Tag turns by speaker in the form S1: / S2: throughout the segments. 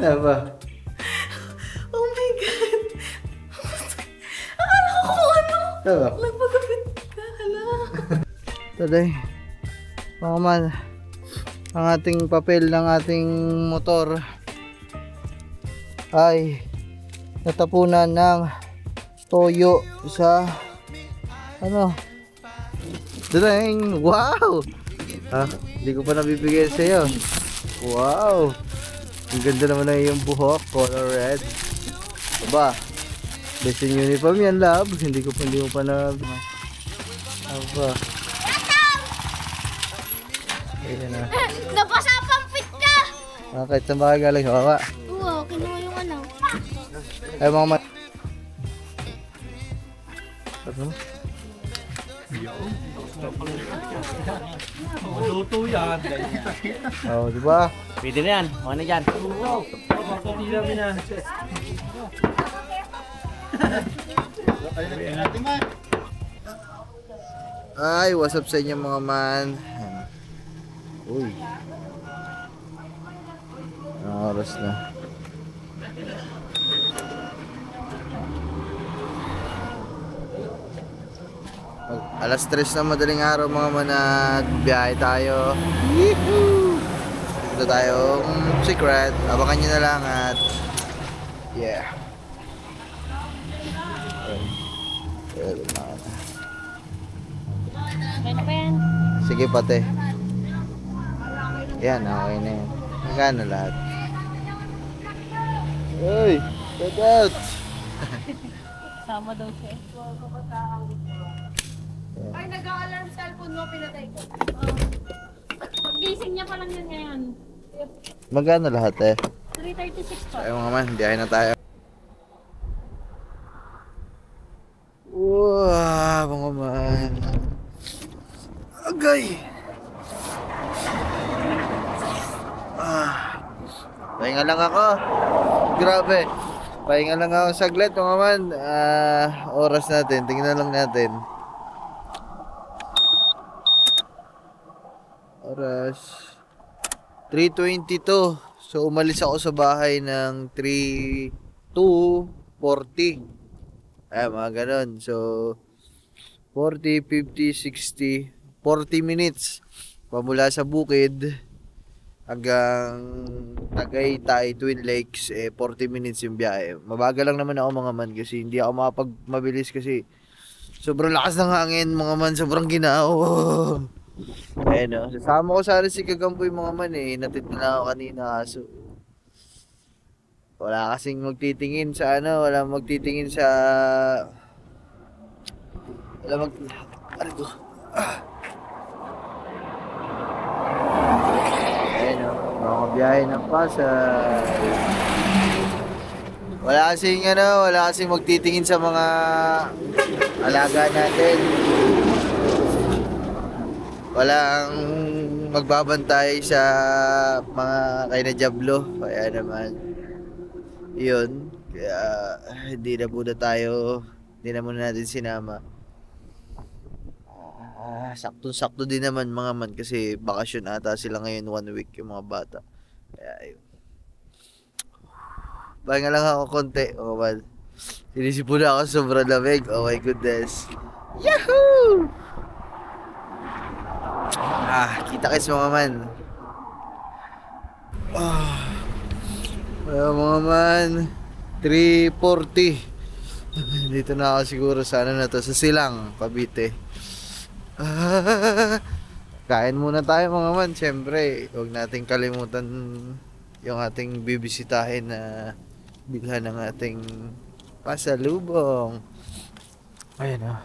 S1: Ano ba?
S2: Oh my God! Akala ko kung ano!
S1: Ano ba?
S2: Nagpagupit ka, hala!
S1: Today, mga man, ang ating papel ng ating motor ay natapunan ng toyo sa ano. Dudeng! Wow! Ah, hindi ko pa nabibigay sa iyo. Wow! Ang ganda naman na yung buhok, color red. Aba, best in uniform yan, love. Hindi mo pa na... Aba. Ayan na.
S2: Napasapampit ka!
S1: Kahit saan ba ka galing? Hawa.
S2: Oo, kinuha yung ano.
S1: Ay, mga man. Ano?
S3: Luto yan.
S1: Oh, di ba?
S3: Pwede na yan. Mga na dyan. Hindi namin na.
S1: Ay, what's up sa inyo mga man? Uy. Anong oras na? Alas 3 na madaling araw mga man at biyahe tayo. Yee-hoo! Ito tayong secret. Abangan nyo na lang at yeah.
S2: Okay na ba yan?
S1: Sige pate. Yan, okay na yan. Magkano lahat? Uy! Get out!
S2: Sama daw siya. Ay, nag-a-alarm cellphone mo, pinatay ko. Pag-gising niya pa lang yan ngayon.
S1: Magkano lahat eh?
S2: 3:36 pa.
S1: Ay mga man, biyahe na tayo. Wow, mga man. Agay! Pahinga lang ako. Grabe. Pahinga lang ako saglit mga man. Oras natin, tingnan lang natin. Oras 3:22. So umalis ako sa bahay ng 3:40. Ay, mga ganon. So 40, 50, 60 40 minutes pamula sa bukid hanggang Tagaytay, Twin Lakes, 40 minutes yung biyahe. Mabagal lang naman ako mga man kasi hindi ako mabilis kasi sobrang lakas ng hangin mga man, sobrang ginao. Ayun o, sasama ko sana si Kagamboy mga man natid na ako kanina kaso wala kasing magtitingin sa wala magtitingin sa ano to? Ayun o, mga biyahe ng Pasay. Wala kasing magtitingin sa mga alaga natin. Walang magbabantay sa mga kay na Diablo. Kaya naman yun, kaya hindi na muna natin sinama. Sakto din naman mga man kasi bakasyon ata sila ngayon 1 week yung mga bata. Kaya yun, pahinga lang ako konti mga man. Sinisipon na ako sobrang lamig. Oh my goodness. Yahoo! Kita kayo mga man. Mga man 3:40. Dito na ako siguro sa na to, sa Silang, Cavite. Kain muna tayo mga man. Siyempre, huwag nating kalimutan yung ating bibisitahin na bilhan ng ating pasalubong. Ayun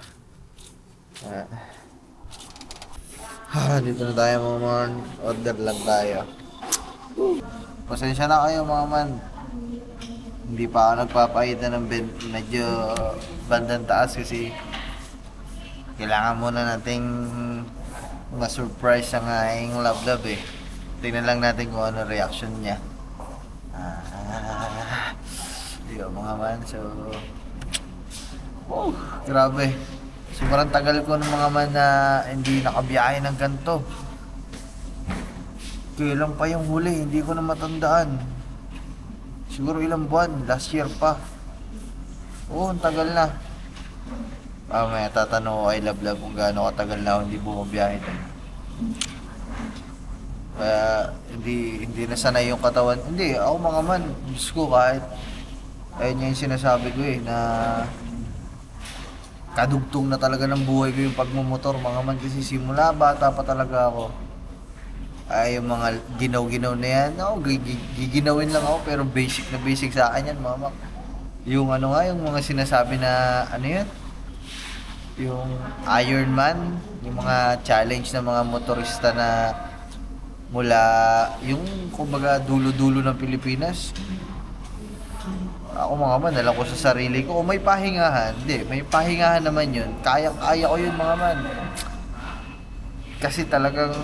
S1: dito na tayo mga man. Order lang tayo. Pasensya na kayo mga man. Hindi pa ako nagpapakita ng medyo bandang taas kasi kailangan muna nating ma-surprise ang aking love Tingnan lang natin kung ano reaction niya. Yun mga man. So grabe. Sobrang tagal ko ng mga man na hindi nakabiyahe ng ganito. Kailan pa yung huli, hindi ko na matandaan. Siguro ilang buwan, last year pa. Oo, ang tagal na. May tatanong ko kay Lablab kung gaano katagal na ako hindi bumabiyahe doon. Kaya hindi na sanay yung katawan. Hindi, ako mga man, Diyos ko kahit ayun yung sinasabi ko na kadugtong na talaga ng buhay ko yung pagmumotor mga man kasi simula bata pa talaga ako. Ay yung mga ginaw-ginaw na yan, giginawin lang ako pero basic na basic sa akin yan mama. Yung ano nga, yung mga sinasabi na ano yan, yung Ironman, yung mga challenge ng mga motorista na mula yung kumbaga dulo-dulo ng Pilipinas. Ako mga man, alam ko sa sarili ko, may pahingahan. Hindi, may pahingahan naman yun. Kaya ko yun mga man. Kasi talagang,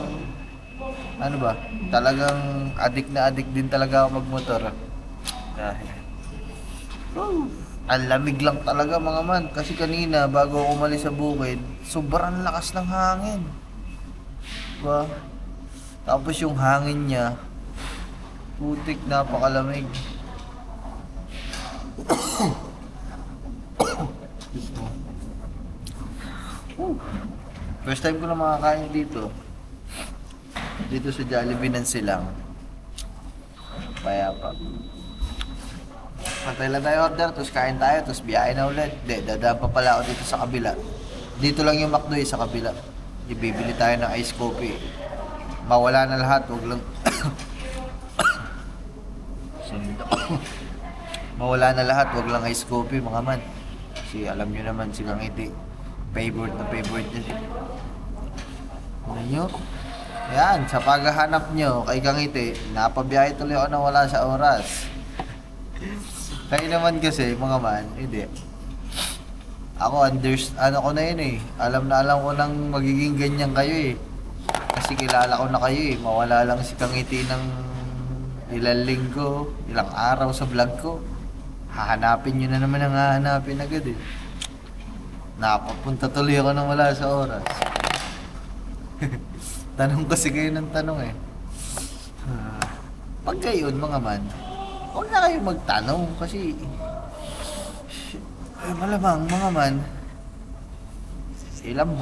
S1: ano ba, talagang adik din talaga ako magmotor. Ang lamig lang talaga mga man. Kasi kanina, bago ako umalis sa bukid, sobrang lakas ng hangin. Diba? Tapos yung hangin niya, putik, napakalamig. First time ko na makakain dito. Dito sa Jollibee ng Silang. Payapa. Pantay lang tayo order, tapos kain tayo, tapos biyahe na ulit. Hindi, dadaan pa pala ako dito sa kabila. Dito lang yung McDo sa kabila. Ibibili tayo ng ice coffee. Mawala na lahat, wag lang mawala na lahat, wag lang ice coffee mga man. Kasi alam nyo naman si Kang Iti, favorite niya. Ano nyo? Yan, sa paghahanap nyo kay Kang Iti, napabiyahe tuloy ako na wala sa oras. Kaya naman kasi mga man, hindi. Ako ano ko na yun alam ko nang magiging ganyan kayo Kasi kilala ko na kayo Mawala lang si Kang Iti ng ilang linggo, ilang araw sa vlog ko. Hahanapin nyo na naman ang hahanapin agad Napapunta tuloy ako nang wala sa oras. Tanong kasi kayo ng tanong Pag gayon mga man, huwag na kayo magtanong kasi malamang mga man, ilang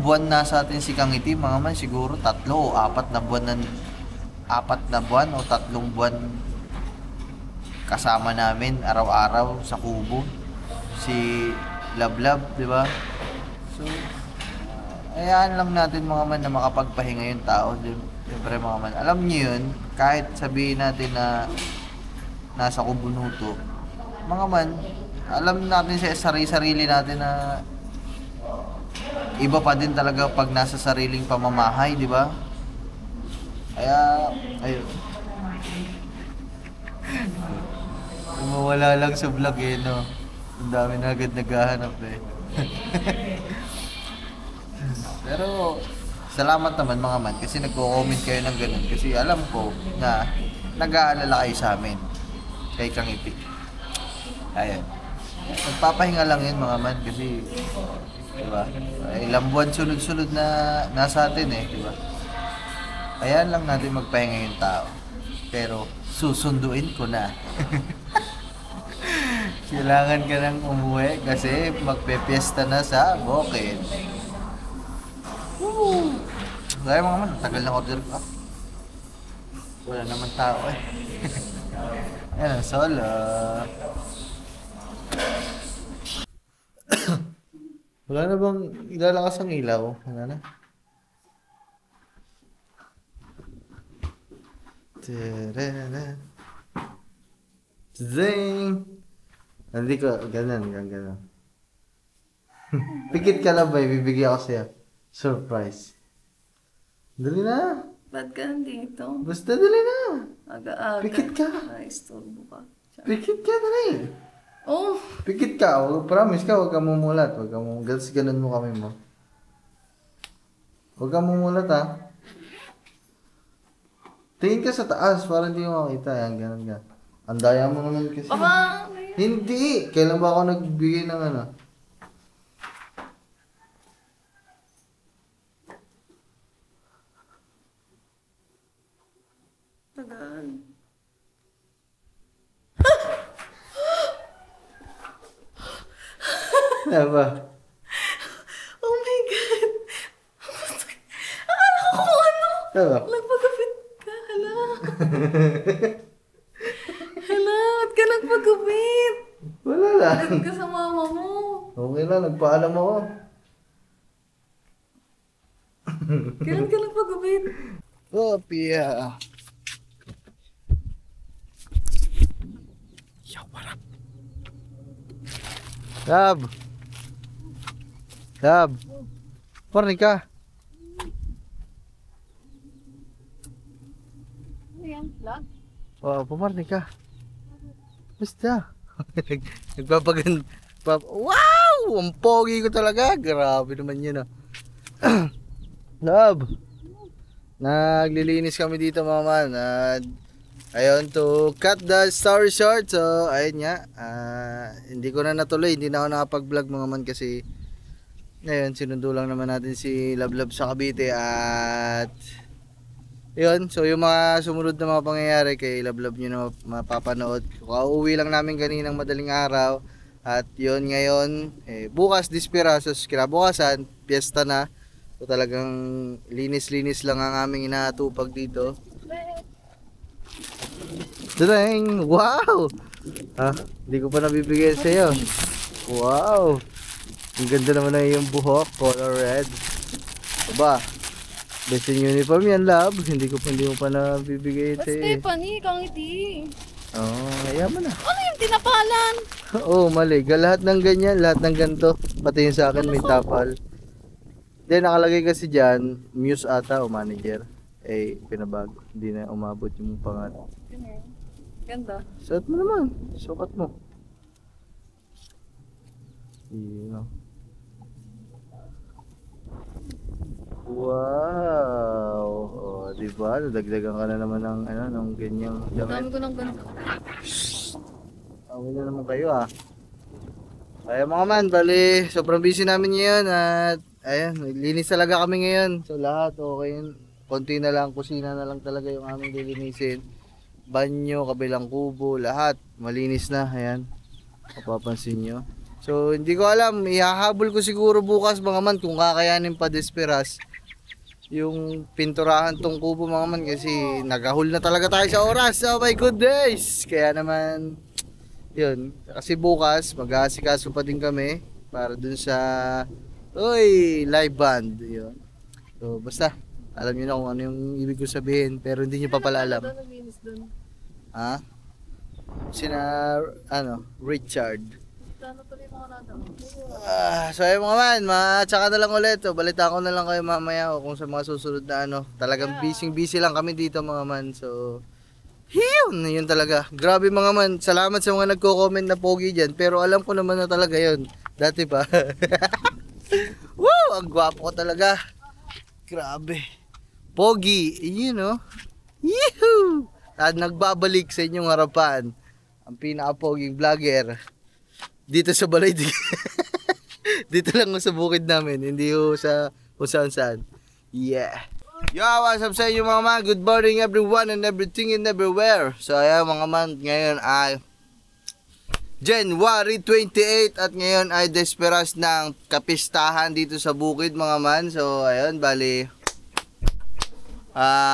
S1: buwan na sa atin si Kang Iti mga man, siguro 3 o 4 na buwan o 3 buwan kasama namin araw-araw sa kubo si Lablab, di ba? So hayaan lang natin mga man na makapagpahinga yung tao. Siyempre mga man, alam niyo yun, kahit sabihin natin na nasa kubunuto, mga man, alam natin sa sarili natin na iba pa din talaga pag nasa sariling pamamahay, di ba? Kaya, ayun. Mawala lang sa vlog no? Ang dami na agad naghahanap Pero, salamat naman mga man kasi nagko-comment kayo ng ganun. Kasi alam ko na nag-aalala kayo sa amin. Kay Kang Iti. Ayan. Nagpapahinga lang yun mga man kasi diba? Ilang buwan sunod-sunod na nasa atin diba? Ayan lang natin magpahinga yung tao. Pero susunduin ko na. Kailangan ka nang umuwi kasi magpe-fiesta na sa Bukid. Woo! Kaya mga man, tagal ng order ko. Wala naman tao Ayan, solo. Wala na bang ilalakas ang ilaw? Wala na. Zing! Hindi ko, ganun. Pikit ka lang ba? Bibigyan ko sa'yo. Surprise. Dali na.
S4: Ba't ka nandito?
S1: Basta dali na.
S4: Aga-aga.
S1: Pikit ka.
S4: Ay, istorbo ka.
S1: Pikit ka, dali.
S4: Oh!
S1: Pikit ka. Promise ka, huwag ka mumulat. Ganun mo kami mo. Huwag ka mumulat Tingin ka sa taas para hindi mo makita. Yan, ganun ka. Ang daya mo naman kasi.
S4: Baka...
S1: Hindi! Kailan ba ako nagbigay ng ano?
S4: Tagal.
S1: Ano ba?
S4: Oh my God! Akala ko kung ano!
S1: Ano ba?
S4: Nagpagupit ka, hala! Hala, ba't ka nagpagupit?
S1: Wala lang.
S4: Agad ka sa mama mo.
S1: Okay lang, nagpaalam ako.
S4: Kailan ka nagpagupit?
S1: Oh, Pia. Yo, what up? Lab. Lab. Parang ka.
S2: Ano yan? Vlog?
S1: Oh, pumarni ka. Basta. Nagpapagan. Wow! Ang pogi ko talaga. Grabe naman yun ah. Love. Naglilinis kami dito mga man. Ayun, to cut the story short. So, ayun nga. Hindi ko na natuloy. Hindi na ako nakapag-vlog mga man kasi ngayon, sinundo lang naman natin si Lablab sa Cavite at yun, so yung mga sumunod na mga pangyayari kay Lablab nyo na mapapanood. Kauwi lang namin kaninang madaling araw at yun ngayon, bukas dispira, so kinabukasan, piyesta na. So talagang linis-linis lang ang aming inaatupag dito. Dudeng! Wow! Hindi ko pa nabibigay sa'yo. Wow! Ang ganda naman na yung buhok, color red. Aba, best in uniform yan, love. Hindi mo pa nabibigay ito eh.
S4: Stephanie, kang hindi.
S1: Oo, kaya mo na.
S4: Ano yung tinapalan?
S1: Oo, mali. Lahat ng ganyan, lahat ng ganito. Pati yung sa akin may tapal. Then nakalagay kasi dyan, Muse ata o manager. Pinabago. Hindi na umabot yung pangalan.
S4: Ganda.
S1: Suot mo naman. Sukat mo. Yun. Wow! Oh, di ba? Nadagdagan ka na naman ng ng ganyang
S4: Dami
S1: damit.
S4: ko ng ganda.
S1: Awin na naman kayo ah. Kaya mga man, bali, sobrang busy namin ngayon at ayan, linis talaga kami ngayon. So lahat okay yun. Konti na lang, kusina na lang talaga yung aming lilinisin. Banyo, kabilang kubo, lahat malinis na. Ayan, mapapansin nyo. So hindi ko alam, ihahabol ko siguro bukas mga man kung kakayanin pa desperas yung pinturahan tong kubo mga man kasi nagahol na talaga tayo sa oras. Oh my goodness! Kaya naman yun, kasi bukas mag-aasikaso pa din kami para dun sa live band yun. So basta alam niyo na kung ano yung ibig ko sabihin pero hindi niyo pa pala alam. Ha? Sina Richard. So ayun mga man, tsaka na lang ulit. So, balita ko na lang kayo mamaya kung sa mga susunod na talagang busy lang kami dito mga man. So yun talaga. Grabe mga man, salamat sa mga nagko-comment na pogi dyan. Pero alam ko naman na talaga yun. Dati pa. Woo! Ang gwapo ko talaga. Grabe. Pogi, you know. Yehoo! At nagbabalik sa inyong harapan ang pinaka-poging vlogger dito sa Balay. Dito lang sa bukid namin, hindi ho sa kung saan. Yeah. Yo, what's up sa inyo mga man? Good morning everyone and everything and everywhere. So ayan mga man, ngayon ay January 28 at ngayon ay desperas ng kapistahan dito sa bukid mga man. So ayun, bali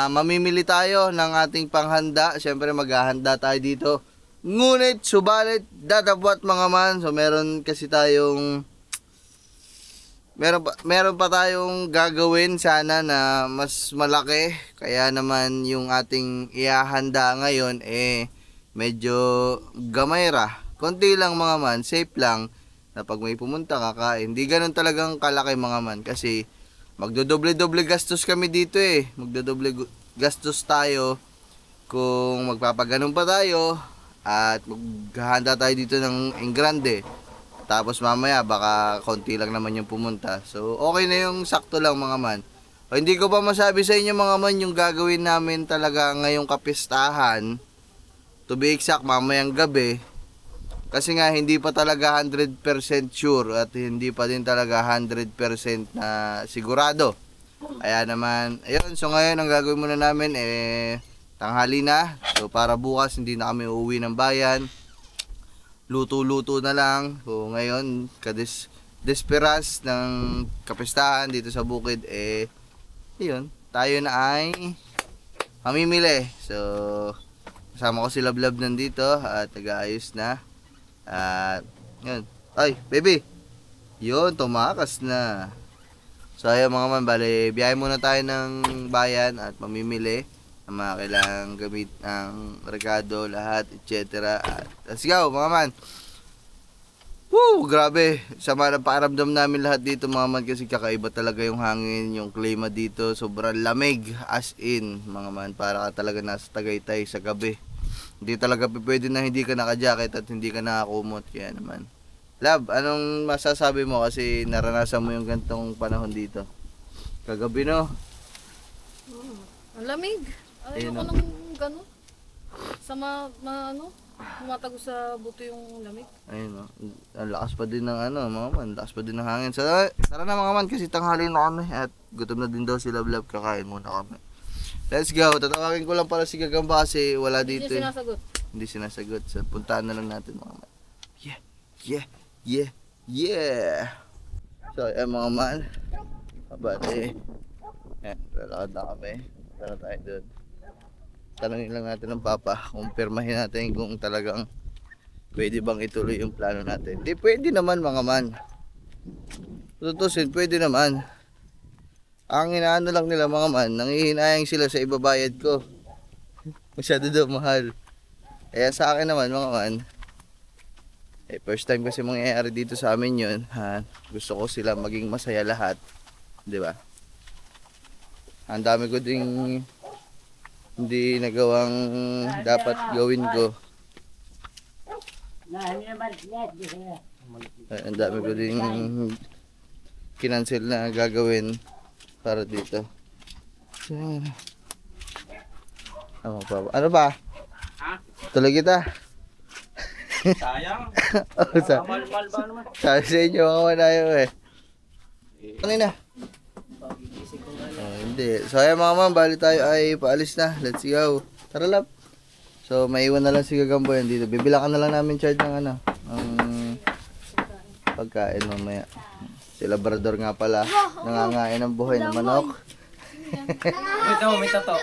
S1: mamimili tayo ng ating panghanda. Siyempre maghahanda tayo dito. Ngunit, subalit, dadabwat mga man. So meron kasi tayong meron pa tayong gagawin sana na mas malaki. Kaya naman yung ating ihahanda ngayon medyo gamayra. Konti lang mga man, safe lang na pag may pumunta kakain. Hindi ganun talagang kalaki mga man kasi magdodoble-doble gastos kami dito Magdodoble gastos tayo kung magpapaganon pa tayo at maghahanda tayo dito ng engrande. Tapos mamaya baka konti lang naman yung pumunta. So okay na yung sakto lang mga man. O, hindi ko pa masabi sa inyo mga man yung gagawin namin talaga ngayong kapistahan. To be exact, mamayang gabi. Kasi nga hindi pa talaga 100% sure at hindi pa din talaga 100% na sigurado. Kaya naman, ayun, so ngayon ang gagawin muna namin tanghali na. So para bukas hindi na kami uuwi ng bayan. Luto-luto na lang. So ngayon, Desperas ng kapistahan dito sa bukid, yun, tayo na ay mamimili. So, kasama ko si Lablab nandito at nag-aayos na. At, yun. Ay, baby! Yun, tumakas na. So, ayun mga man, bali, biyahe muna tayo ng bayan at mamimili ng mga kailangang gamit ng regado, lahat, etc. At, let's go, mga man! Woo! Grabe! Sama ng pakiramdam namin lahat dito mga man kasi kakaiba talaga yung hangin, yung klima dito. Sobrang lamig as in mga man. Para ka talaga nasa Tagaytay sa gabi. Hindi talaga pwede na hindi ka naka-jacket at hindi ka nakakumot. Kaya naman. Lab, anong masasabi mo kasi naranasan mo yung gantong panahon dito? Kagabi no?
S4: Ang lamig.
S1: Ayun,
S4: Ayoko
S1: no?
S4: nang gano'n. Sa tumatago sa buto yung lamig.
S1: Ayun no? Ang lakas pa din ng ano mga man. Lakas pa din ng hangin. Tara na mga man kasi tanghali na kami. At gutom na din daw si Lablab. Kakain muna kami. Let's go. Tatawagin ko lang pala si Gagamba kasi wala
S4: Hindi
S1: dito.
S4: niya sinasagot.
S1: Hindi sinasagot. So, puntahan na lang natin mga man. Yeah. So, mga man. Abate. Lalakad na kami. Tara tayo doon. Tanungin lang natin ng Papa. Kumpirmahin natin kung talagang pwede bang ituloy yung plano natin. Di pwede naman mga man. Tutusin, pwede naman. Ang inaano lang nila mga man, nangihinayang sila sa ibabayad ko. Masyado daw mahal. Kaya sa akin naman mga man, first time kasi mangyayari dito sa amin yun. Gusto ko sila maging masaya lahat. Di ba? Ang dami ko ding hindi nagawang dapat gawin ko. Ang dami ko ding kinancel na gagawin para dito. Ano ba? Tuloy kita.
S3: Sayang. Mahal ba naman?
S1: Sabi sa inyo, mga manayo Kanina. Hindi. So ayan mga ma'am, bali tayo ay paalis na. Let's go. Tara lap. So maiwan na lang si Gagambo yan dito. Bibilakan na lang namin charge ng ano, ang pagkain mamaya. Si Labrador nga pala, nangangain ng buhay ng manok.
S3: May tato.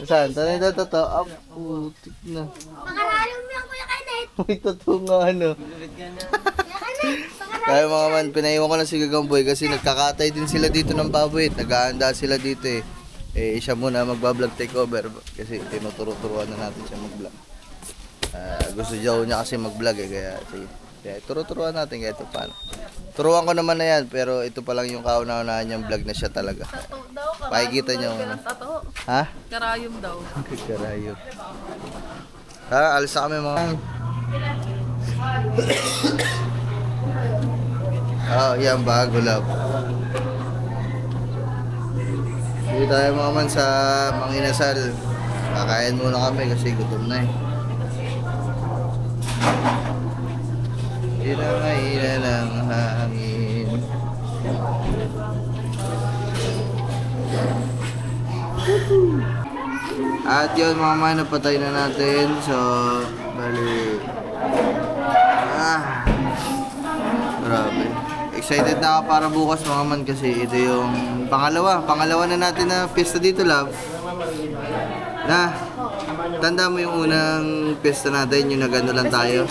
S1: Saan? Saan yung tato? Ah, putik na.
S2: Pangalalong mo yung Kuya Kenneth.
S1: May tato nga ano. Kaya mga man, pinaiwan ko na si Gagamboy kasi nagkakatay din sila dito ng baboy. Nag-aanda sila dito siya muna magbablog takeover kasi tinuturo-turuan na natin siya mag-vlog. Gusto niya kasi mag-vlog kaya turo-turuan natin kahit paano. Turuan ko naman na yan pero ito pa lang yung kauna-unahan niyang vlog na siya talaga.
S4: Tato daw.
S1: Pakikita niyo.
S4: Tato.
S1: Ha?
S4: Karayom daw.
S1: Karayom. Alis na kami mga. Yan bago love. Hindi tayo mga man sa Manginasal. Kakain muna kami kasi gutom na Hinahina ng hangin. At yun mga man, napatay na natin. So, bali. Grabe. Excited na ako para bukas mga man kasi ito yung pangalawa na natin na piyesta dito love. Tanda mo yung unang piyesta natin, yung nagano lang tayo.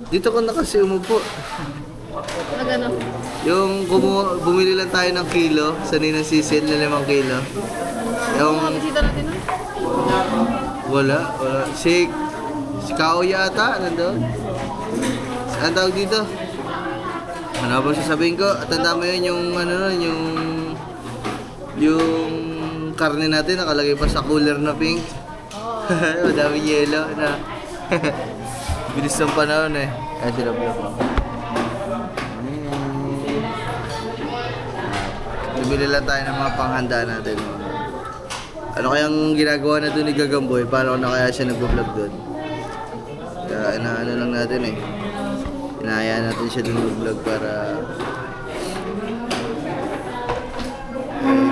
S1: Dito ko na kasi umupo.
S4: Nagano?
S1: Yung bumili lang tayo ng kilo, sanay ng sisil na 5 kilo. Yung
S4: Bisita natin nun?
S1: wala. Si Kao yata nandoon. Ang tawag dito? Ano ba sasabihin ko? Tanda mo yun yung ano yung karne natin nakalagay pa sa cooler na pink. Madami yelo na. Bilis ng panahon Ay sila vlog. Bumili lang tayo ng mga panghanda natin. Ano kayang ginagawa na doon ni Gagamboy? Paano na kaya siya nag-vlog doon? Kaya inaano lang natin Inahaya natin siya doon mag-vlog para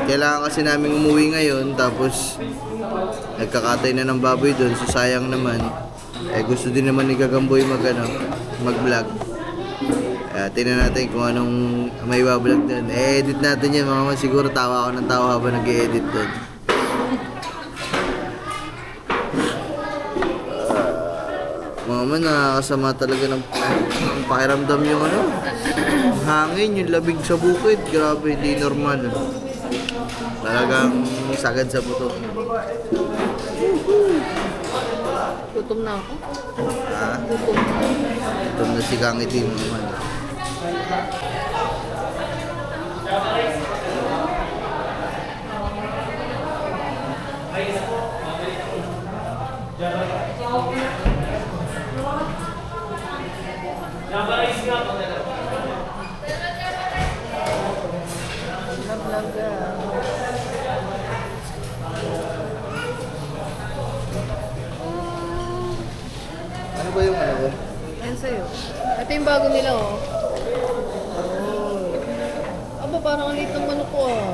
S1: kailangan kasi namin umuwi ngayon tapos nagkakatay na ng baboy doon so sayang naman gusto din naman ni Gagamboy mag-vlog Kaya tingnan natin kung anong may bablog doon. Edit natin yan mga man. Siguro tawa ako ng tawa habang nag-edit doon. Mga man, nakakasama talaga ng pakiramdam yung ano. Hangin, yung labig sa bukid. Grabe, hindi normal. Talagang sagad sa buto.
S4: Gutom na ako.
S1: Ha?
S4: Gutom.
S1: Ito na si Kang Itim naman.
S4: Nablaga.
S1: Ano ba yung ano ba?
S4: Yan sa'yo. Ito yung bago nila, oh. Oh. Aba, parang ang liit ng manok ko, ah.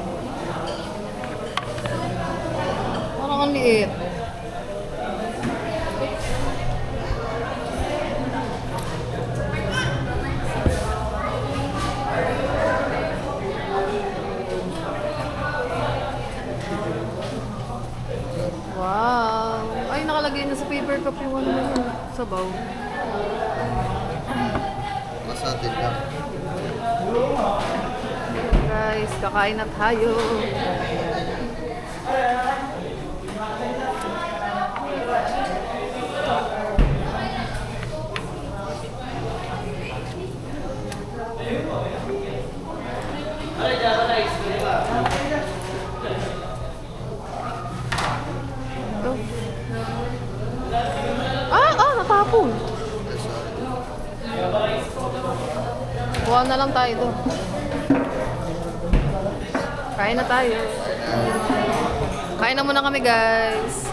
S4: Parang ang liit. Wow! Ay, nakalagay na sa paper cup yung ano na yun. Sabaw.
S1: Mas natin lang.
S4: Guys, kakain na tayo. Ito. Natapon. Kuha na lang tayo doon. Kain na tayo. Kain na muna kami, guys.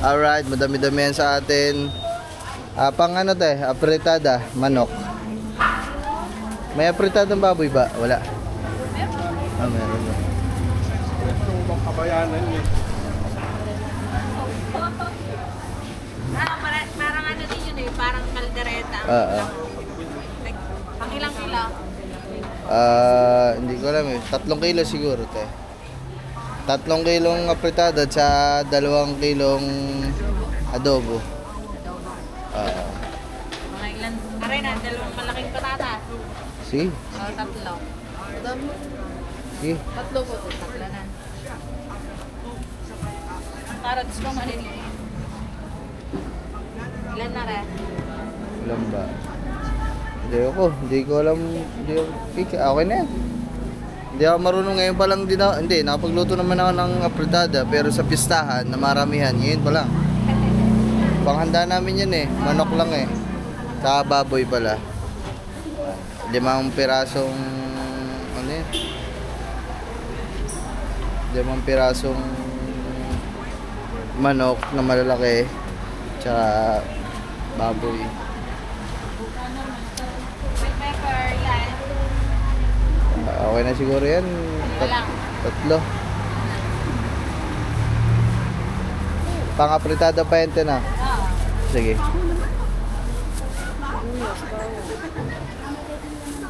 S1: Alright, madami-dami yan sa atin. Pang ano te, apritada, manok. May apritadang baboy ba? Wala. Meron na.
S2: Parang ano din yun eh, parang kaldereta. Pang ilang kilo?
S1: Hindi ko alam eh. 3 kilo siguro te. 3 kilong apritada at sa 2 kilong adobo.
S2: Mga ilan? Aray na, 2 malaking patatas.
S1: Si?
S2: 3.
S1: Si?
S4: 3 po.
S2: 3 na. Carrots ko maliliit. Ilan na rin?
S1: Alam ba? Hindi ko alam. Okay na yan. Hindi ako marunong ngayon pa lang din ako. Hindi, nakapagluto naman ako ng apritada. Pero sa pistahan na maramihan, ngayon pa lang. Panghanda namin yan eh. Manok lang eh. Saka baboy pala. 5 pirasong ano yan? 5 pirasong manok na malalaki. Tsaka baboy.
S2: Bell pepper, yan.
S1: Okay na siguro yan. 3. Pang-apritada pa yan na. Sige.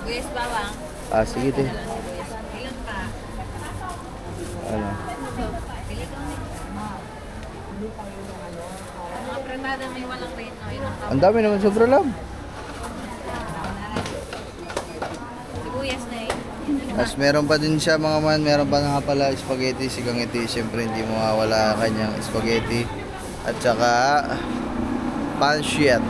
S2: Guyas bawang.
S1: Sige te.
S2: Ilan pa?
S1: Ano?
S2: Pili ko. Mga apretada may walang rate. No? Yun ang
S1: Ang dami naman, sobra lang.
S2: sibuyas na eh.
S1: Tapos meron pa din siya mga man, meron pa nga pala spaghetti, sigang iti. Siyempre hindi mawawala kanyang spaghetti. At saka pancit.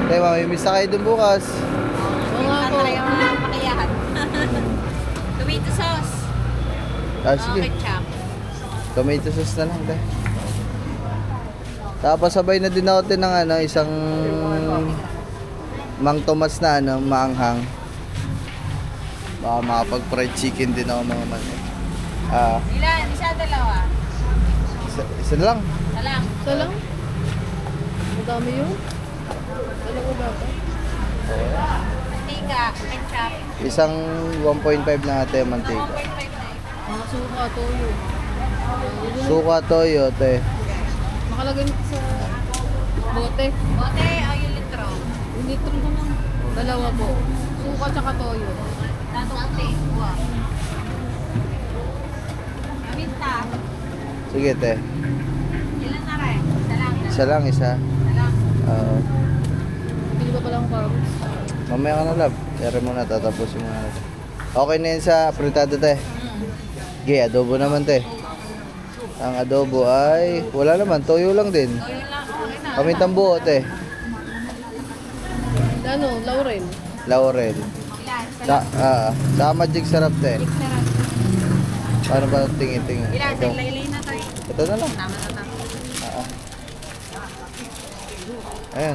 S1: Tay, mamimiss na kayo dun bukas.
S4: Oo nga po.
S2: Tatry yung mga pakiyahan. Tomato sauce.
S1: Sige.
S2: Ketchup.
S1: Tomato sauce na lang, tay. Tapos sabay na din ako ng ano, isang Mang Tomas na ano, maanghang. Baka makapag-fried chicken din ako mga man.
S2: Ilan? Isa, dalawa.
S1: Isa na lang.
S2: Isa lang.
S4: Ito lang. Madami yun. Dalawa ba ito?
S2: Take mantika, ketchup.
S1: Isang 1.5 na ate mantika.
S2: 1.5 na eh.
S4: Mga suka, toyo.
S1: Suka toyo, te.
S4: Makalagay nito sa bote.
S2: Bote o yung litro?
S4: Yung litro na lang. Dalawa po. Suka tsaka toyo.
S2: Tatote. Buwa. Minta.
S1: Sige, te.
S2: Ilan na rin? Isa lang.
S1: Isa lang, isa.
S2: Isa lang.
S1: Oo.
S4: Pili ba palang carrots?
S1: Mamaya ka na, love. Kaya muna, tatapusin muna natin. Okay na yun sa fritada, te. Okay, adobo naman, te. Ang adobo ay, wala naman, toyo lang din.
S2: O yun lang. Okay na.
S1: Pamintang buo, te.
S4: Ano, laurel.
S1: Laurel.
S2: Ilan?
S1: Sa magic sarap, te.
S2: Sarap.
S1: Paano ba tingin-tingin?
S2: Ilan?
S1: Ito.
S2: Laylay na tayo.
S1: Ito na lang.
S2: Tama na.
S1: Ayan.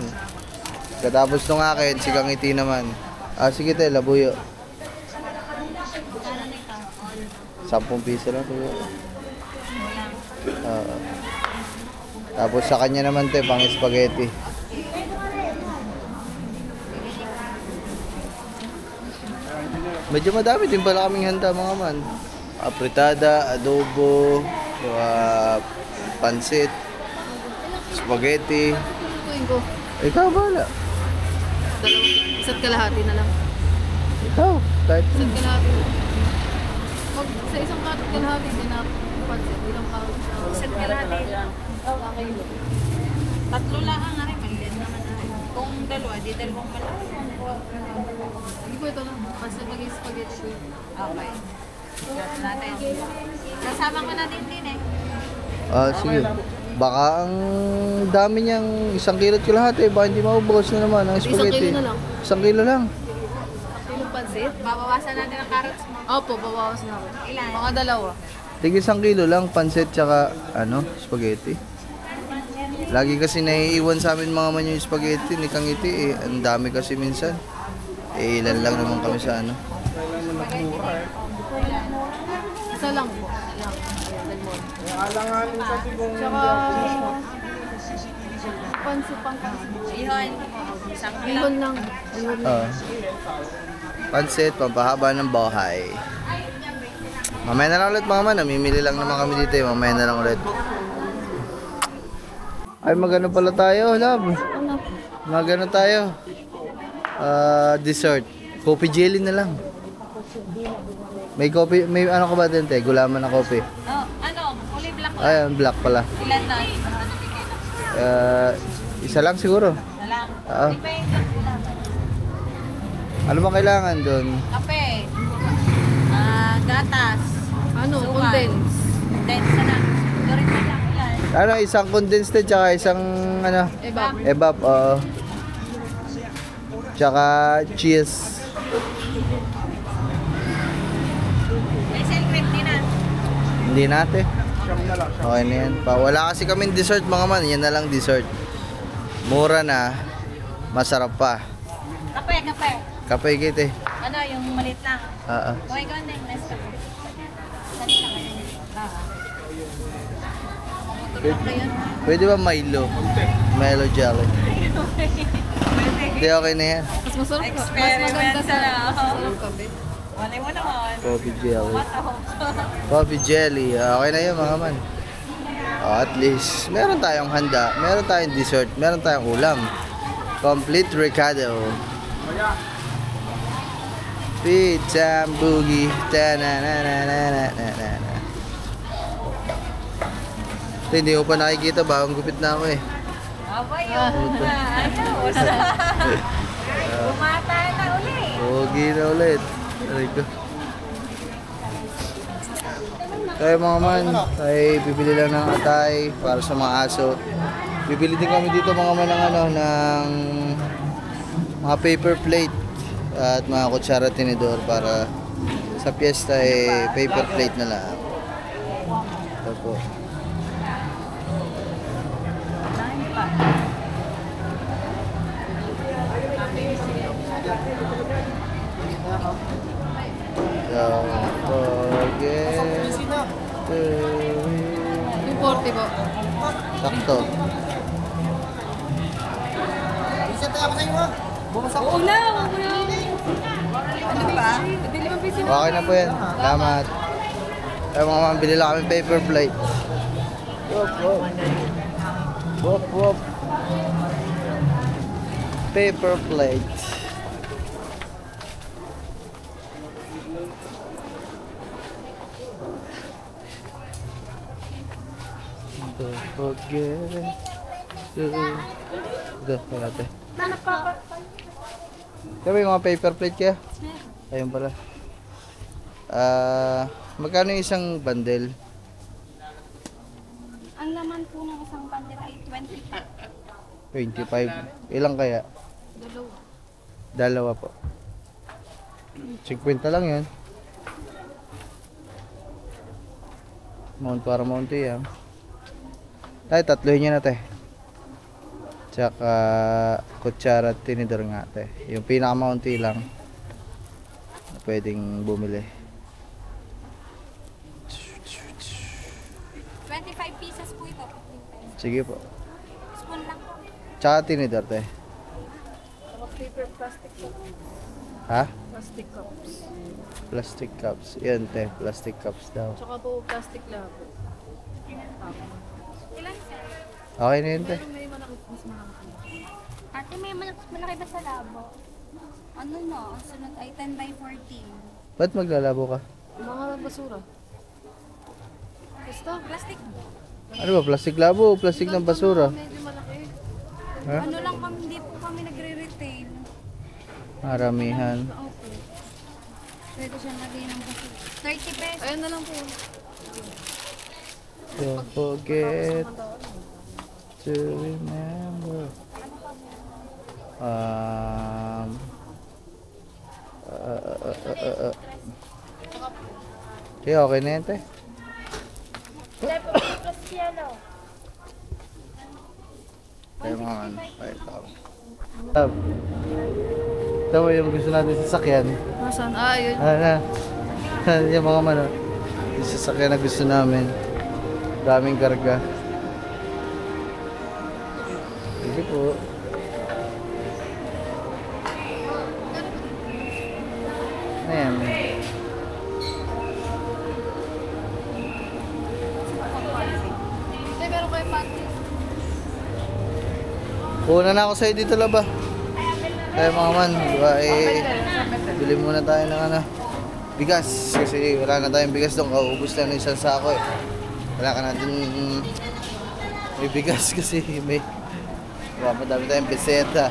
S1: Katapos nung akin, si Kangiti naman. Sige, te, labuyo. 10 piso lang, tuyo. Tapos sa kanya naman, te, pang spaghetti. Medyo madami din pala kaming handa, mga man. Apritada, adobo, pansit, spaghetti.
S4: Tuwing ko.
S1: Ikaw, bala.
S4: Isa't kalahati na lang.
S1: Ikaw, kahit
S4: Isa't kalahati. Pag sa isang kalahati, din na pansit. Ilang carrots siya.
S2: Isa't kalahati.
S4: Okay.
S2: Tatlo lang ang aray. Maliit naman na rin. Kung dalawa, di dalawang malaki.
S4: Hindi po ito lang. Pansit spaghetti.
S2: Okay. Gas natin. Kasama ko na din eh.
S1: sige. Baka ang dami niyang 1 kilo at kalahati. Baka hindi maubos na naman ang
S4: Isang
S1: spaghetti.
S4: kilo na lang.
S1: 1 kilo lang.
S4: Yung pansit?
S2: Babawasan natin ang carrots mo.
S4: Opo, babawas na ako.
S2: Ilan?
S4: Mga dalawa.
S1: Tigil 1 kilo lang, pansit tsaka spaghetti. Lagi kasi naiiwan sa amin mga man yung spaghetti ni Kangiti eh. Ang dami kasi minsan. Ilan lang naman kami sa
S4: Isa lang po. Isa lang. Tsaka pansit pang pansit.
S2: Ayun. Isang kilo.
S4: Ihon lang. Ihon lang.
S1: Pansit, pampahaba ng buhay. Mamaya na lang ulit mga man. Namimili lang naman kami dito eh. Mamaya na lang ulit. Ay, magano pala tayo, love.
S4: Ano?
S1: Magano tayo. Dessert. Coffee jelly na lang. May coffee, may ano ka ba din, te? Gulaman na coffee.
S2: Oh, kulay black lang.
S1: Ayan, black pala.
S2: Ilan na?
S1: Isa lang siguro.
S2: Dalang.
S1: Oo.
S2: Di ba yung ulam?
S1: Ano bang kailangan doon?
S2: Kape. Gatas.
S4: Ano?
S2: Suka.
S4: Condense.
S2: Condense na lang. Ito rin na lang. Ilan?
S1: Isang condensed tsaka isang
S4: Ebab.
S1: evap, tsaka cheese.
S2: May cell cream din na.
S1: Hindi natin. Okay na yan. Wala kasi kaming dessert mga man. Yan na lang dessert. Mura na. Masarap pa.
S2: Kape.
S1: Kape kite.
S2: Ano, yung maliit lang.
S1: Oo.
S2: Okay ko na yung Nescafe. Sali lang kayo.
S1: Pwede ba Milo? Milo jelly. Hindi, okay na yan.
S4: Mas masarap ka. Mas
S2: Experiment
S4: maganda sa
S2: na.
S4: masarap kape.
S2: Walay mo naman.
S1: Coffee jelly.
S2: What a hope.
S1: Coffee jelly. Okay na yun mga man. At least, meron tayong handa. Meron tayong dessert. Meron tayong ulam. Complete recado. Pizza boogie. Ta-na-na-na-na-na-na-na. Hindi ko pa nakikita. Bagong gupit na ako eh.
S2: Aba yun. Ayaw. Bumata na uli.
S1: Pogi na ulit. Aray ko. Kaya mga man, ay bibili lang ng atay para sa mga aso. Bibili din kami dito mga man ng mga paper plate at mga kutsara tinidor para sa piyesta paper plate na lang. Ito po. Don't forget to...
S4: Yung 40 po.
S1: Sakto.
S4: Oo na, wag mo yun. Ano ba? Bili mo piso na.
S1: Okay na po yan. Salamat. Ay mga ma'am, bili lang kami paper plate. Wop, wop. Wop, wop. Paper plate. Don't forget to... Ito, ate. Kaya yung mga paper plate kaya? Ayun pala. Magkano yung isang bundle?
S2: Ang laman po ng isang bundle ay 25.
S1: 25. Ilang kaya? Dalawa po. 50 lang yan. Mount para Monte yan. Tayo, tatlohin nyo na te. Tsaka kutsara at tinidor nga te. Yung pinaka-mounty lang na pwedeng bumili.
S2: 25 pieces po ito.
S1: Sige po.
S2: Spoon lang po.
S1: Tsaka tinidor te.
S4: Paper plastic cup.
S1: Ha?
S4: Plastic cups.
S1: Plastic cups. Yan te, plastic cups daw.
S4: Tsaka po plastic labo.
S2: Ilan sir?
S1: Okay na yun te.
S4: Pero may malaki, mas malaki.
S2: Ate, may malaki ba sa labo? Ano no? Ang sunod ay 10 by 14.
S1: Ba't maglalabo ka?
S4: Mga basura. Basta.
S2: Plastic.
S1: Ano ba? Plastic labo o plastic ng basura?
S4: Medyo malaki.
S1: Ha?
S2: Ano lang kami, hindi po kami nagre-retain.
S1: Maramihan.
S2: Opo. Pwede siya lagay ng basura. 30 pesos.
S4: Ayun na lang po.
S1: Don't forget to remember. Okay, okay na yan te. Tayo mga ano. Ay, tama. Ito mo yung gusto natin sasakyan.
S4: Nasaan? Ah, yun.
S1: Ano? Yung mga mano. Yung sasakyan na gusto namin. Daming karga. Sige po. Ayan.
S4: Hindi, meron kayo panty.
S1: Una na ako sa'yo dito laba. Kaya mga man, diba, bili muna tayo ng ano, bigas. Kasi wala na tayong bigas doon, kaubos na ng isang sako eh. Wala ka natin may bigas kasi may madami tayong peseta.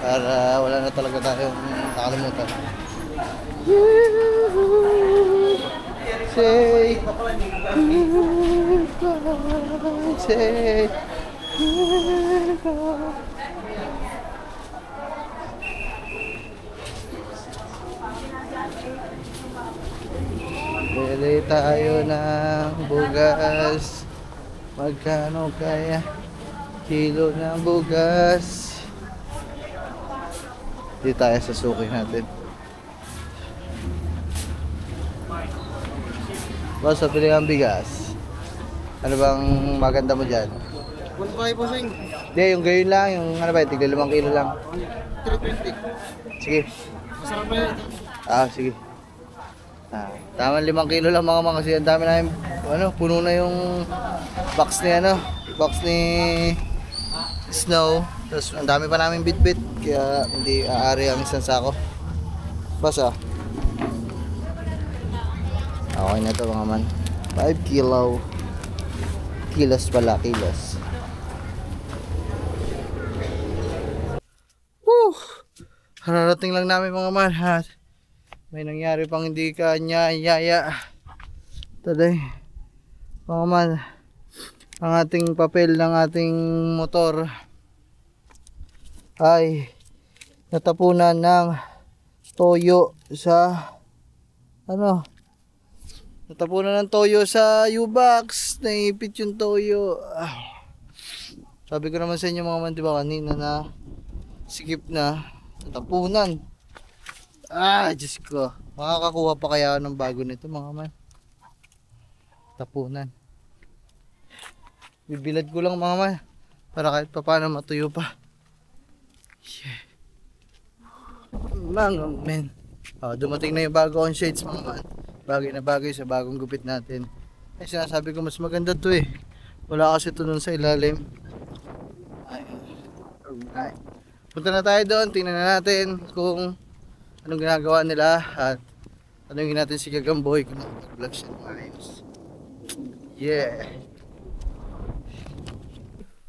S1: Para wala na talaga tayong nakalimutan. Say goodbye, say goodbye. Bili tayo ng bugas. Magkano kaya kilo ng bugas? Di tayo sa suki natin. Basta pili ang bigas. Ano bang maganda mo dyan?
S3: 1.5 po sing.
S1: Hindi, yung gayon lang. Yung ano ba, tigla 5 kilo lang.
S3: 320.
S1: Sige.
S3: Masarap na yun.
S1: Sige. Tama 5 kilo lang mga kasi ang dami namin, ano, puno na yung box ni box ni Snow. Tapos ang dami pa namin bit-bit kaya hindi aari ang isang sako. Basta. Okay na to mga man. 5 kilo. Kilos pala, kilos. Woo! Hararating lang namin mga man. May nangyari pang hindi kanya-yaya. Today, mga man, ang ating papel ng ating motor ay natapunan ng toyo sa natapunan ng toyo sa U-box. Naipit yung toyo. Sabi ko naman sa inyo mga man, diba kanina na sikip na natapunan. Diyos ko. Makakakuha pa kaya ako ng bago nito mga man. Tapunan. Bibilad ko lang mga man. Para kahit pa paano matuyo pa. Yeah. mga men. Dumating na yung bago kong shades mga man. Bagay na bagay sa bagong gupit natin. Ay sinasabi ko mas maganda to eh. Wala kasi ito nun sa ilalim. Alright. Punta na tayo doon, tingnan na natin kung anong ginagawa nila at tanungin natin si Gagamboy kung mag-vlog siya ng ayos. Yeah.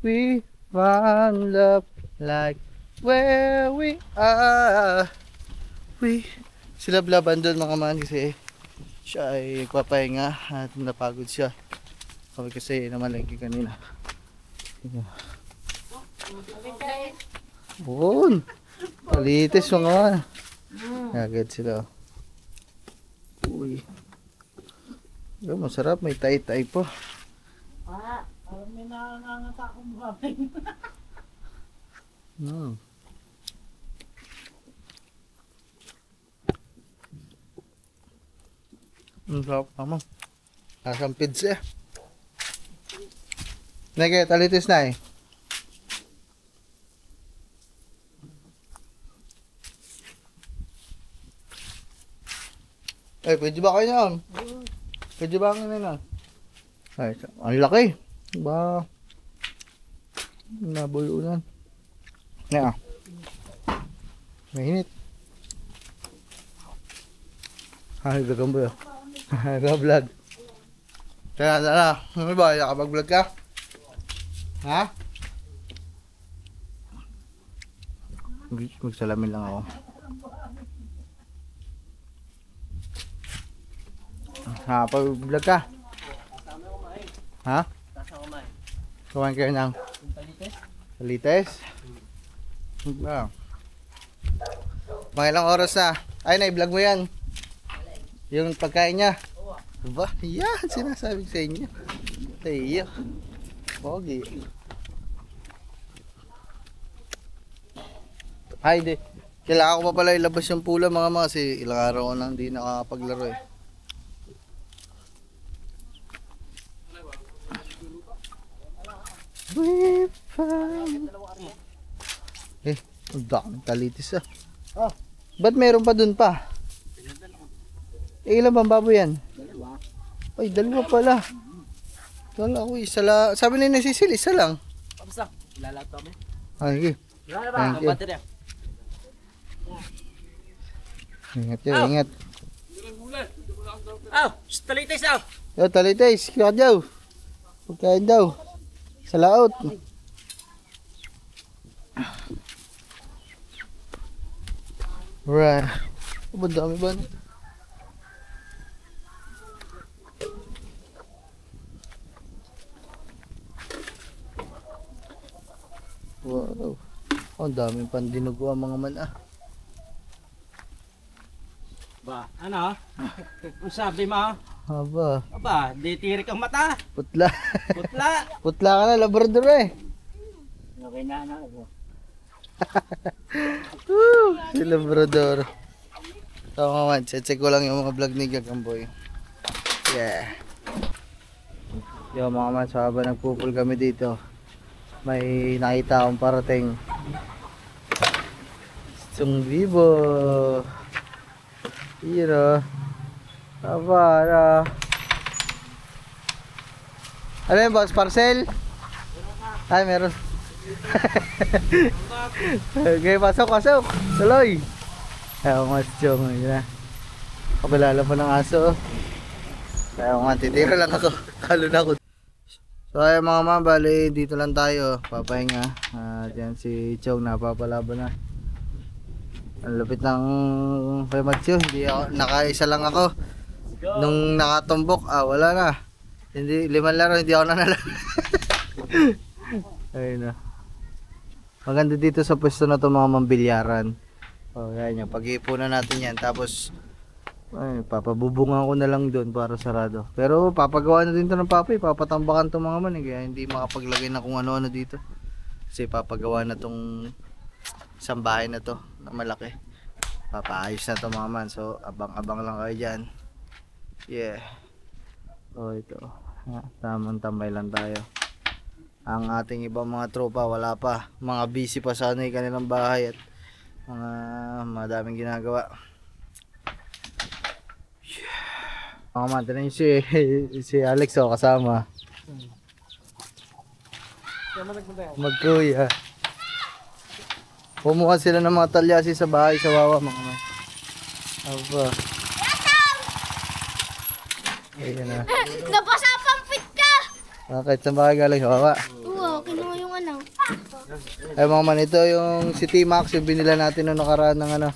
S1: We found love like where we are. Sila blaban doon mga man kasi siya ay papahinga at napagod siya. Kami kasi namalengke kanina. Buon. Palitis mga man. Agad sila. Uy. Masarap, may tay-tay pa.
S3: May nakangangata akong buhay.
S1: Ang sarap naman. Asang pizza. Nage, talitis na eh. Pwede ba kayo na? Pwede ba ang na? Ay, ang laki. Ba? Nabulunan. Na. Mainit. Ay, Gagamboy. Ga-vlog. Tara. Ano ba? Nakapag-vlog ka? Ha? Magsalamin lang ako. Nakapag-vlog ka? Ha? Kumain kayo ng talites? Mga ilang oras na? Ay, na-vlog mo yan. Yung pagkain niya. Diba? Yan, sinasabi sa inyo. Tayo. Pogi. Ay, di. Kailangan ko pa pala ilabas yung pula mga kasi ilang araw ko nang hindi nakakapaglaro eh. Ang daming talitis ah. Ba't meron pa dun pa? Ilan bang baboy yan? Ay, dalawa pala. Kala ko isa lang. Sabi na yung nasisil, isa lang.
S3: Kamusta? Ilalato kami.
S1: Ay, thank you. Ingat yun, ingat.
S3: Talitis aw!
S1: Yo, talitis, kaya daw. Pagkain daw. Sa laot. Right. Ang dami ba? Wow. Ang daming pandinugo ang mga man ah.
S3: Ba, ano? Ang sabi mo?
S1: Haba.
S3: Aba, di tirik ang mata.
S1: Putla.
S3: Putla.
S1: Putla ka na, labrador eh.
S3: Okay na, ano?
S1: Si labrador. So mga man, check ko lang yung mga vlog ni Gagamboy. Yeah. Yo mga man, so habang nagpupul kami dito, may nakita akong parating Sung Vivo. Yun aba. Ano yun boss, parcel? Ay meron. Okay, pasok. Tuloy. Ayaw nga si Chong. Kabalala pa ng aso. Ayaw nga, titira lang ako. Kalo na ako. So ayun mga ma'am, bali dito lang tayo. Papahinga. Diyan si Chong napapalaban na. Ang lupit ng kay Matsyo. Hindi ako, nakaisa lang ako. Nung nakatumbok, wala na. Hindi, 5 laro, hindi ako nanalo. Ayun na. Maganda dito sa pwesto na to mga mambilyaran. Yan yung pag-iipunan natin yan. Tapos papabubungan ko na lang doon para sarado. Pero papagawa na din to ng papa. Papatambakan to mga man. Kaya hindi makapaglagay na kung ano-ano dito. Kasi papagawa na tong isang bahay na to na malaki. Papaayos na to mga man. So abang-abang lang kayo dyan. Yeah. Ito. Tamang tambay lang tayo. Ang ating ibang mga tropa wala pa, mga busy pa sa kanilang bahay at Madaming ginagawa. Mga man, tinan niyo si Alex kasama. Magkuya. Pumuha sila ng mga talyasi sa bahay sa Wawa mga man. Aba. Ayan na.
S2: Napasapampit ka!
S1: Kahit sa bahay galing sa Wawa.
S2: Oo, kinuha yung ano.
S1: Ay mga man, ito yung si T-Max, yung binila natin noong nakaraan ng ano,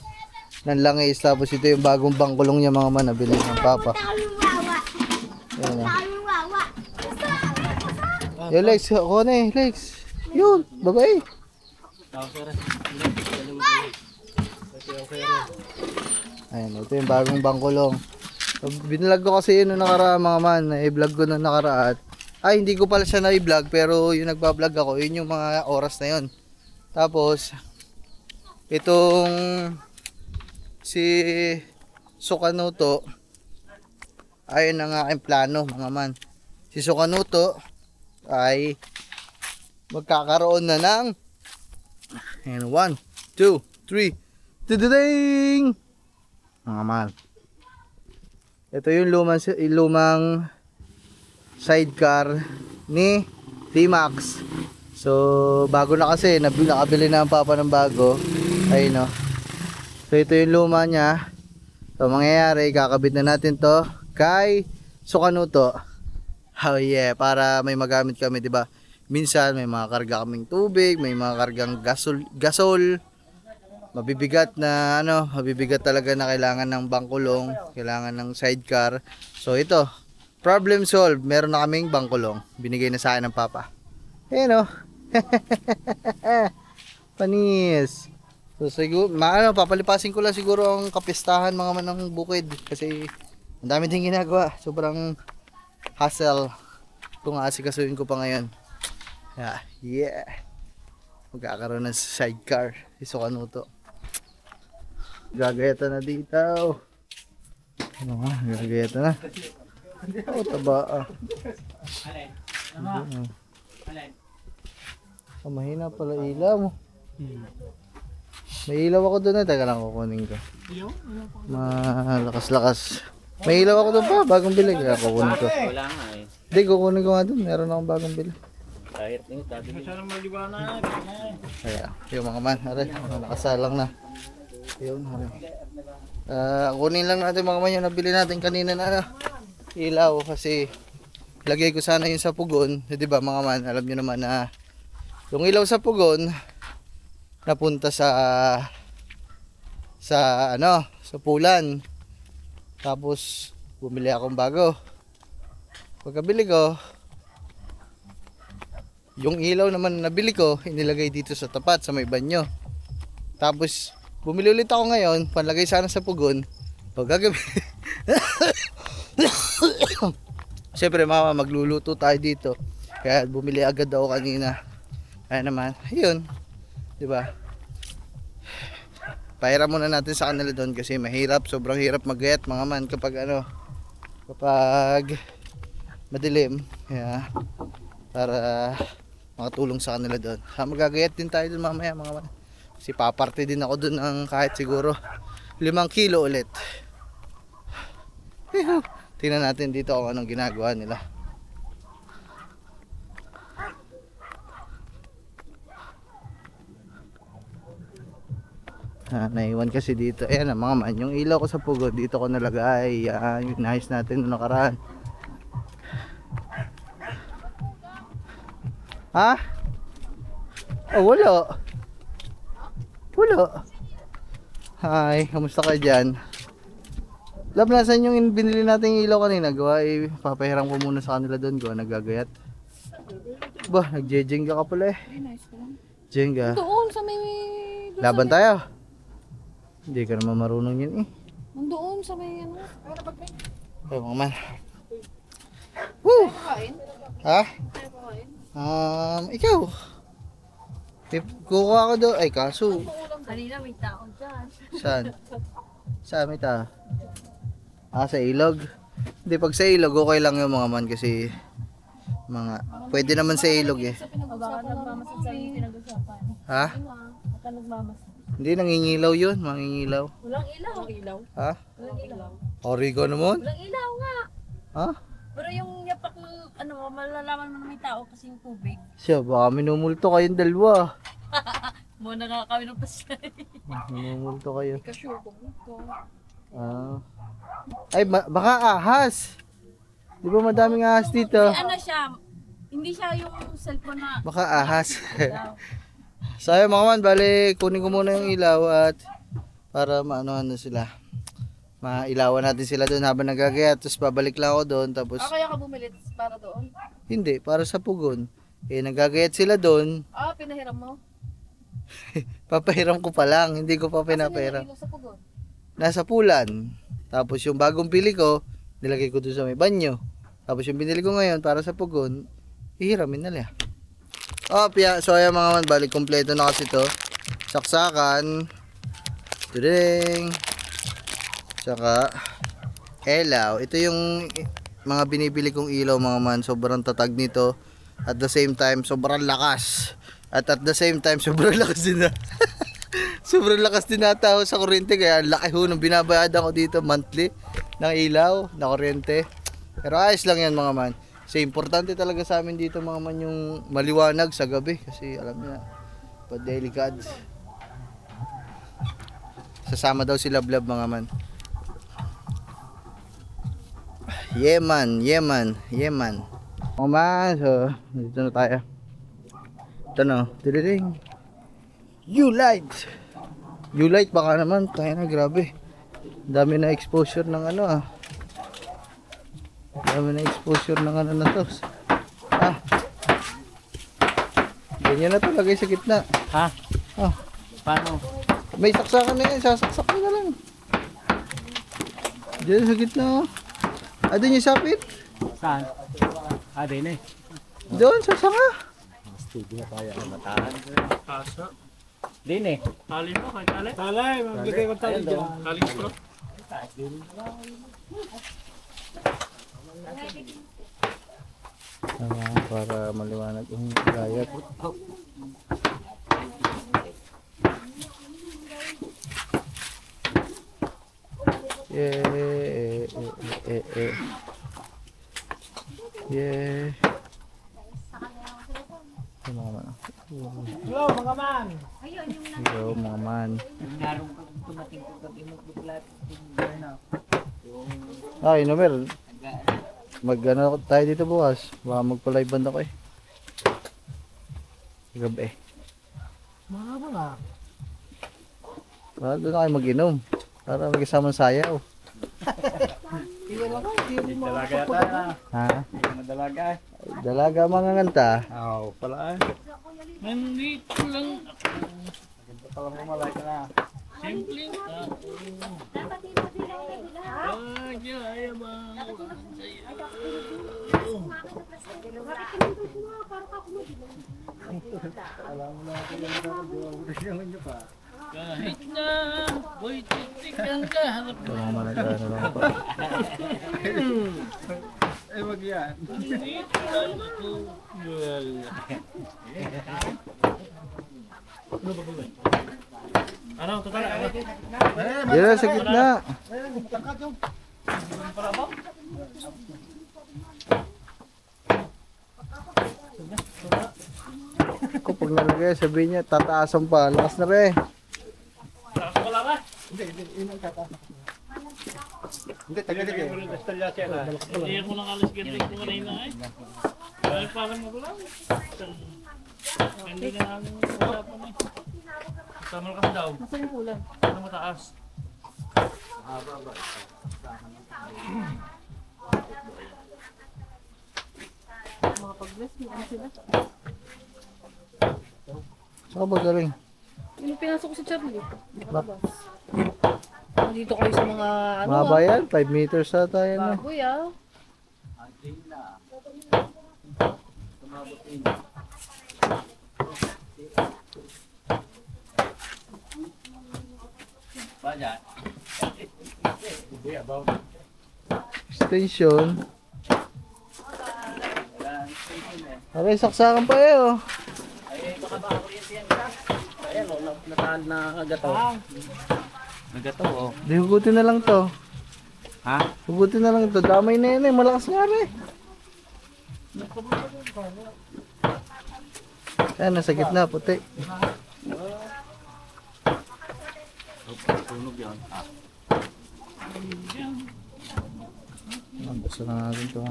S1: ng langis. Tapos ito yung bagong bangkulong niya mga man, nabili ng papa. Ayan na. Yo Lex, ako na eh, Lex. Yun, babae. Ayan, ito yung bagong bangkulong. Binalag ko kasi yun noong nakaraan mga man, i-vlog ko noong nakaraan. Ay, hindi ko pala siya na-vlog, pero yung nagbablog ako, yun yung mga oras na yun. Tapos, itong si Sukanuto, ayun ang aking plano mga man. Si Sukanuto ay magkakaroon na ng 1, 2, 3 Tududing! Mga man. Ito yung lumang sidecar ni T-Max. So, bago na kasi. Nakabili na ang papa ng bago. Ayun no. So, ito yung luma niya. So, mangyayari, kakabit na natin to kay Sukanuto. Oh yeah, para may magamit kami, diba? Minsan, may mga karga kaming tubig, may mga kargang gasol. Mabibigat na mabibigat talaga na kailangan ng bangkulong, kailangan ng sidecar. So ito, problem solved. Meron na kaming bangkulong. Binigay na sa akin ng papa. Ayan o. Panis. So siguro, papalipasin ko lang siguro ang kapistahan mga manang bukid. Kasi ang dami din ginagawa. Sobrang hassle kung aasikasuhin ko pa ngayon. Yeah. Magkakaroon ng sidecar. Si Sukanuto. Gagayatan na dito. Ano nga, gagayatan na. Taba mahina pala ilaw mo. May ilaw ako doon. Teka lang, kukunin ko. Malakas-lakas. May ilaw ako doon pa, bagong bili. Kaya kukunin ko.
S3: Wala nga eh.
S1: Hindi, kukunin ko nga doon. Meron akong bagong bili.
S3: Kahit nito, sabi niya.
S1: Kaya, yung mga man, nakasalang na. Yun, kunin lang natin mga man yung nabili natin kanina na ilaw. Kasi, lagay ko sana yung sa pugon. Diba mga man, alam nyo naman na yung ilaw sa pugon, napunta sa pulan. Tapos, bumili akong bago. Pagkabili ko, yung ilaw naman na nabili ko, inilagay dito sa tapat, sa may banyo. Tapos, bumili ulit ako ngayon, panlagay sana sa pugon. O gagabi. Siyempre mama, magluluto tayo dito. Kaya bumili agad ako kanina. Kaya naman, ayun. Diba? Pahiram muna natin sa kanila doon kasi mahirap, sobrang hirap mag-get mga man kapag madilim. Kaya, para makatulong sa kanila doon. Magagayat din tayo doon mamaya mga man. Kasi paparte din ako doon ng kahit siguro 5 kilo ulit. Tingnan natin dito kung anong ginagawa nila. Naiwan kasi dito. Ayan na mga man, yung ilaw ko sa pugo dito ko nalagay. Yung nais natin noong nakaraan. Ha? Oh, wala. Hi, kamusta ka dyan? Lab, nasan yung binili natin yung ilaw kanina? Gawa, papahiram ko muna sa kanila doon. Gawa, nagagayat. Ba, nagje-jenga ka pala eh. Jenga.
S4: Doon sa may...
S1: Laban tayo. Hindi ka naman marunong yun eh.
S4: Doon sa may ano.
S1: Ay, mga man. Woo! Ha? Ikaw. Kukuha ako doon. Ay, kaso.
S4: Kanina may tao dyan.
S1: Saan? Saan may tao? Sa ilog? Hindi, pag sa ilog, okay lang yung mga man kasi pwede naman sa ilog eh.
S4: Baka nagmamasad sa yung pinag-usapan.
S1: Ha?
S4: Baka nagmamasad.
S1: Hindi, nangingilaw yun. Mangingilaw.
S4: Walang ilaw. Walang ilaw.
S1: Ha?
S4: Walang ilaw.
S1: Origo naman?
S4: Walang ilaw nga.
S1: Ha?
S4: Pero yung yapak ng ano, malalaman mo na may tao kasi yung tubig.
S1: Siya, baka minumulto kayong dalawa.
S4: Muna nga kami ng pasay.
S1: Minumulto kayo.
S4: Ka-sure kung ito.
S1: Ah. Ay, baka ahas. Di ba madaming ahas dito?
S4: Ano siya, hindi siya yung cellphone na
S1: Baka ahas.
S4: ilaw.
S1: So ayun mga man, bali kunin ko muna yung ilaw at para maanohan na sila. Mailawan natin sila doon habang nagagayat. Tapos babalik lang ako doon. Tapos
S4: Kaya ka bumili para doon?
S1: hindi, para sa pugon. Eh nagagayat sila doon.
S4: Pinahiram mo?
S1: Papahiram ko pa lang, hindi ko pa pinapahiram.
S4: Sa pugon?
S1: Nasa pulan. Tapos yung bagong pili ko, nilagay ko doon sa may banyo. Tapos yung binili ko ngayon para sa pugon, ihiramin na nila. So ayan mga man, balik kompleto na kasi to. Saksakan. Tuding. Tsaka ilaw. Ito yung mga binibili kong ilaw mga man. Sobrang tatag nito. At the same time, sobrang lakas. At the same time, sobrang lakas din na. Sobrang lakas din nata ako sa kuryente. Kaya laki ho nung binabayadan ko dito monthly ng ilaw, na kuryente. Pero ayos lang yan mga man. Kasi importante talaga sa amin dito mga man yung maliwanag sa gabi. Kasi alam niyo na, pa-delicate. Sasama daw sila Blab mga man. Yeman. O man, so dito na tayo. Ito na, dililing. U-light baka naman, tayo na, grabe. Dami na exposure ng ano Dami na exposure ng ano na to. Ganyan na to, lagay sa gitna.
S3: Ha?
S1: Ah,
S3: Paano?
S1: may saksakan na yan, sasaksak mo na lang. Diyan sa gitna. Doon yung sapit.
S3: Saan? Din eh.
S1: Doon, sa sanga.
S3: Hindi na kaya ang matahan. Kaso? Din eh. Tali mo, kay tali? Tali, magbigay ko tali dyan. Tali ko.
S1: Para maliwanag yung gayat. Yeah.
S3: Yo, mga man!
S1: Yo, mga man.
S3: Narong pag tumating ko kami magbuklat.
S1: Nomer. Mag-ano tayo dito bukas. Baka magpa-live band ako eh. Gabi.
S3: Mga nga.
S1: Para doon na kayo mag-inom. Para mag-isama sayaw.
S3: Dalaga yata.
S1: Ha?
S3: Dalaga.
S1: Dalaga mga nganta.
S3: Oo, pala eh. Nandito lang ako. Maganda pa lang kumalay ka na. Simple ka.
S2: Dapat hindi
S3: Ay, ba? Kahit na, boy, titikan ka. Hanap
S1: Ito mga managano lang pa.
S3: Ay, wag yan. Dito lang ako. Ano, total?
S1: Yan na sa gitna. Kapag nalagay, sabihin niya, tataasan pa. Lakas na rin.
S3: Wala ba?
S1: Hindi, taga-taga.
S3: Hindi ako nakalis ganito ko kanina eh. Ay, parang magulang. Hindi na namin usapan eh. Sama kasi daw.
S4: Nasaan yung kulang?
S3: Ano mataas?
S4: Mga pag-bless mo, ano sila?
S1: Saka ba galing?
S4: Yung pinasok ko sa Charlie. Nakalabas. Dito kayo sa mga ano
S1: Mahaba yan, 5 meters na tayo na.
S4: baboy
S1: Extension. Okay, saksakan pa eh oh.
S3: Ayan o, nagataw. Nagataw o.
S1: Di hugutin na lang to.
S3: Ha?
S1: Hugutin na lang to. Damay na yan eh. Malakas nga rin. Ayan, nasa gitna, puti.
S3: Tunog yan.
S1: Buksan na natin ito.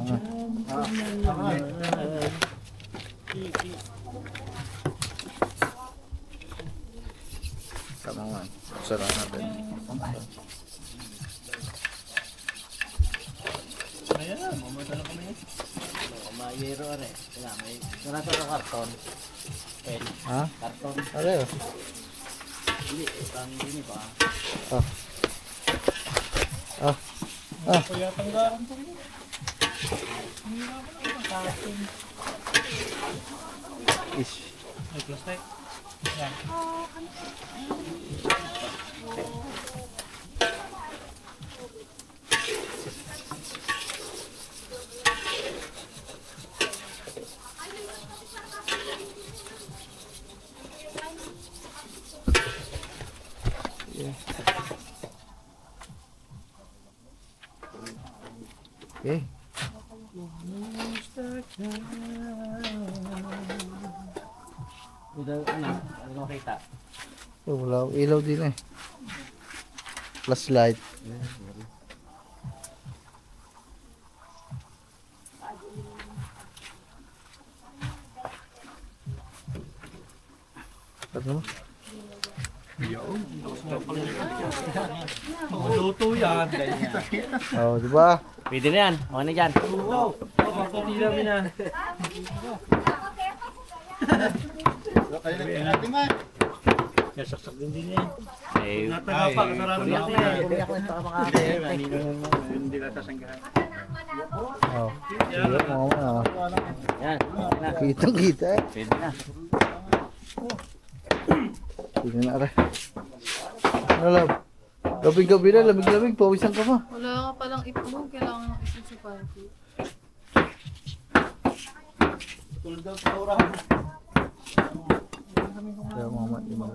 S1: Tama nga. Buksan na natin.
S3: Ayan, mamata na kami. Mayero are. Kaya may narasa sa karton. Pen.
S1: Ha?
S3: Karton.
S1: Ano yun?
S3: Hindi, pang hindi pa.
S1: Ah. Ah. Ah.
S3: Kaya tanggaran ko rin.
S1: Ish.
S3: May plastic. Yan.
S1: Okay.
S3: Ano makita?
S1: Oh, wala akong ilaw din eh. Flashlight. Ano mo?
S3: Luto yan.
S1: Oh, di ba?
S3: Pwede na yan. Mga na dyan. Oo. Papapati namin na. Nasaksak din yan. Eh, natagapa. Kasarado na ako yan.
S1: Oh. Sige, mga
S3: Yan.
S1: kitang kita eh.
S3: Pwede na.
S1: Sige na rin. Ano lang? Gabi-gabi na, lamig-lamig, pawisan ka pa.
S4: Wala ka palang itlog, kailangan ng itlog sa party.
S1: Kaya mama, di ba?